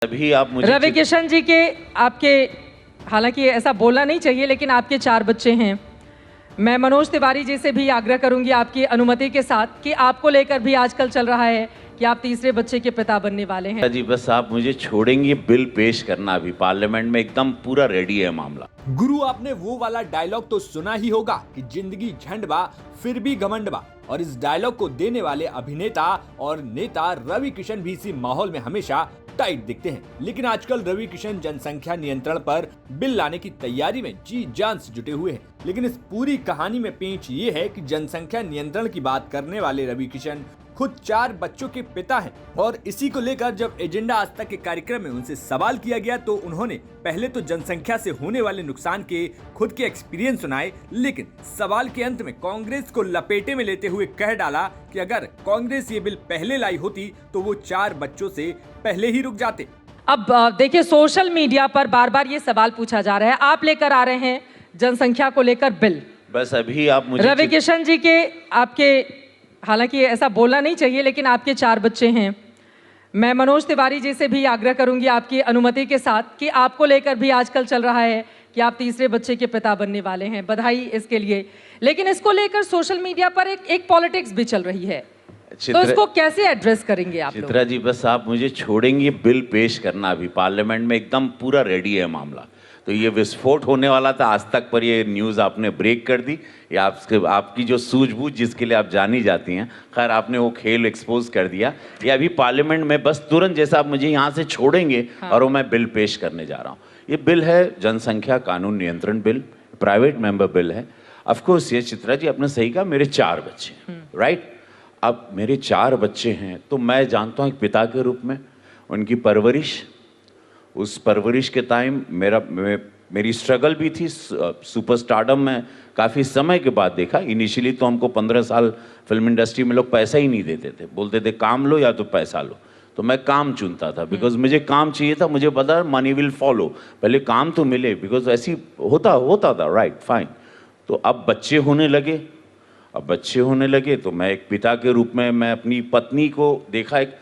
अभी आप मुझे रवि किशन जी के आपके, हालांकि ऐसा बोलना नहीं चाहिए, लेकिन आपके 4 बच्चे हैं। मैं मनोज तिवारी जी से भी आग्रह करूंगी आपकी अनुमति के साथ कि आपको लेकर भी आजकल चल रहा है कि आप तीसरे बच्चे के पिता बनने वाले हैं। जी बस आप मुझे छोड़ेंगे बिल पेश करना, अभी पार्लियामेंट में एकदम पूरा रेडी है मामला। गुरु, आपने वो वाला डायलॉग तो सुना ही होगा कि जिंदगी झंड बा फिर भी घमंड बा, और इस डायलॉग को देने वाले अभिनेता और नेता रवि किशन भी इसी माहौल में हमेशा टाइट दिखते हैं। लेकिन आजकल रवि किशन जनसंख्या नियंत्रण पर बिल लाने की तैयारी में जी जान से जुटे हुए हैं। लेकिन इस पूरी कहानी में पेंच ये है कि जनसंख्या नियंत्रण की बात करने वाले रवि किशन खुद 4 बच्चों के पिता हैं, और इसी को लेकर जब एजेंडा आज तक के कार्यक्रम में उनसे सवाल किया गया तो उन्होंने पहले तो जनसंख्या से होने वाले नुकसान के खुद के एक्सपीरियंस सुनाए, लेकिन सवाल के अंत में कांग्रेस को लपेटे में लेते हुए कह डाला कि अगर कांग्रेस ये बिल पहले लाई होती तो वो 4 बच्चों से पहले ही रुक जाते। अब देखिए, सोशल मीडिया पर बार बार ये सवाल पूछा जा रहा है, आप लेकर आ रहे हैं जनसंख्या को लेकर बिल। बस अभी आप मुझे रवि किशन जी के आपके, हालांकि ऐसा बोलना नहीं चाहिए, लेकिन आपके 4 बच्चे हैं। मैं मनोज तिवारी जी से भी आग्रह करूंगी आपकी अनुमति के साथ कि आपको लेकर भी आजकल चल रहा है कि आप तीसरे बच्चे के पिता बनने वाले हैं। बधाई इसके लिए। लेकिन इसको लेकर सोशल मीडिया पर एक पॉलिटिक्स भी चल रही है, तो इसको कैसे एड्रेस करेंगे आप लोग? चित्रा जी बस आप मुझे छोड़ेंगे बिल पेश करना, अभी पार्लियामेंट में एकदम पूरा रेडी है मामला। तो ये विस्फोट होने वाला था आज तक, पर ये न्यूज़ आपने ब्रेक कर दी। ये आपकी जो सूझबूझ जिसके लिए आप जानी जाती हैं, खैर आपने वो खेल एक्सपोज कर दिया। ये अभी पार्लियामेंट में बस तुरंत जैसा आप मुझे यहाँ से छोड़ेंगे, हाँ। और वो मैं बिल पेश करने जा रहा हूँ। ये बिल है जनसंख्या कानून नियंत्रण बिल, प्राइवेट मेंबर बिल है। ऑफकोर्स ये चित्रा जी आपने सही कहा, मेरे 4 बच्चे हैं, राइट। अब मेरे 4 बच्चे हैं तो मैं जानता हूँ एक पिता के रूप में उनकी परवरिश, उस परवरिश के टाइम मेरी स्ट्रगल भी थी। सुपरस्टारडम में काफ़ी समय के बाद देखा। इनिशियली तो हमको 15 साल फिल्म इंडस्ट्री में लोग पैसा ही नहीं देते थे, बोलते थे काम लो या तो पैसा लो। तो मैं काम चुनता था, बिकॉज मुझे काम चाहिए था, मुझे पता मनी विल फॉलो, पहले काम तो मिले, बिकॉज ऐसी होता था, राइट फाइन। तो अब बच्चे होने लगे तो मैं एक पिता के रूप में मैं अपनी पत्नी को देखा। एक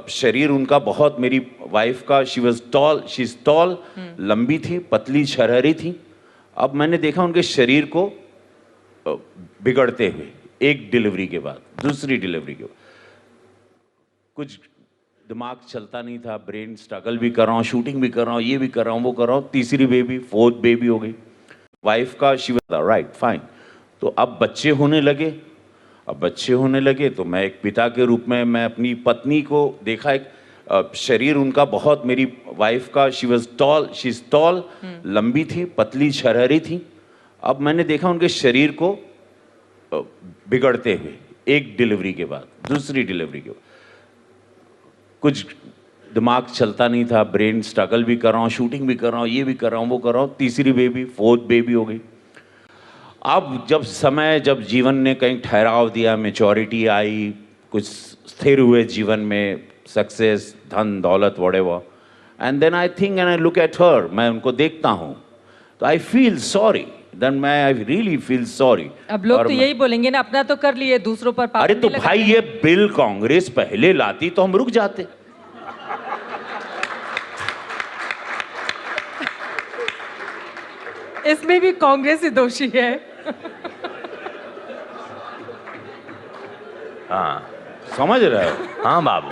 शरीर उनका बहुत, मेरी वाइफ का शी इज टॉल, लंबी थी, पतली छरहरी थी। अब मैंने देखा उनके शरीर को बिगड़ते हुए, एक डिलीवरी के बाद दूसरी डिलीवरी के बाद कुछ दिमाग चलता नहीं था, ब्रेन स्ट्रगल भी कर रहा हूँ, शूटिंग भी कर रहा हूँ, ये भी कर रहा हूँ, वो कर रहा हूँ। तीसरी बेबी, 4th बेबी हो गई वाइफ का, शी वाज राइट फाइन। तो अब बच्चे होने लगे तो मैं एक पिता के रूप में मैं अपनी पत्नी को देखा। एक शरीर उनका बहुत, मेरी वाइफ का शी इज टॉल, लंबी थी, पतली छरहरी थी। अब मैंने देखा उनके शरीर को बिगड़ते हुए, एक डिलीवरी के बाद दूसरी डिलीवरी के बाद कुछ दिमाग चलता नहीं था, ब्रेन स्ट्रगल भी कर रहा हूँ, शूटिंग भी कर रहा हूँ, ये भी कर रहा हूँ, वो कर रहा हूँ। तीसरी बेबी, 4th बेबी हो गई। अब जब जीवन ने कहीं ठहराव दिया, मैच्योरिटी आई, कुछ स्थिर हुए जीवन में, सक्सेस, धन दौलत, whatever, and then I think and I look at her, मैं उनको देखता हूँ तो I feel sorry, then I really feel sorry. अब लोग तो यही बोलेंगे ना, अपना तो कर लिए, दूसरों पर पाबंदी। अरे तो भाई ये बिल कांग्रेस पहले लाती तो हम रुक जाते। इसमें भी कांग्रेस ही दोषी है। हाँ समझ रहे हो? हाँ बाबू।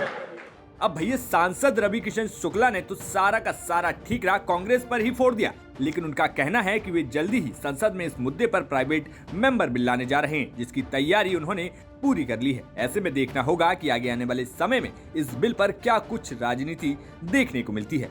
अब भैया सांसद रवि किशन शुक्ला ने तो सारा का सारा ठीकरा कांग्रेस पर ही फोड़ दिया, लेकिन उनका कहना है कि वे जल्दी ही संसद में इस मुद्दे पर प्राइवेट मेंबर बिल लाने जा रहे हैं, जिसकी तैयारी उन्होंने पूरी कर ली है। ऐसे में देखना होगा कि आगे आने वाले समय में इस बिल पर क्या कुछ राजनीति देखने को मिलती है।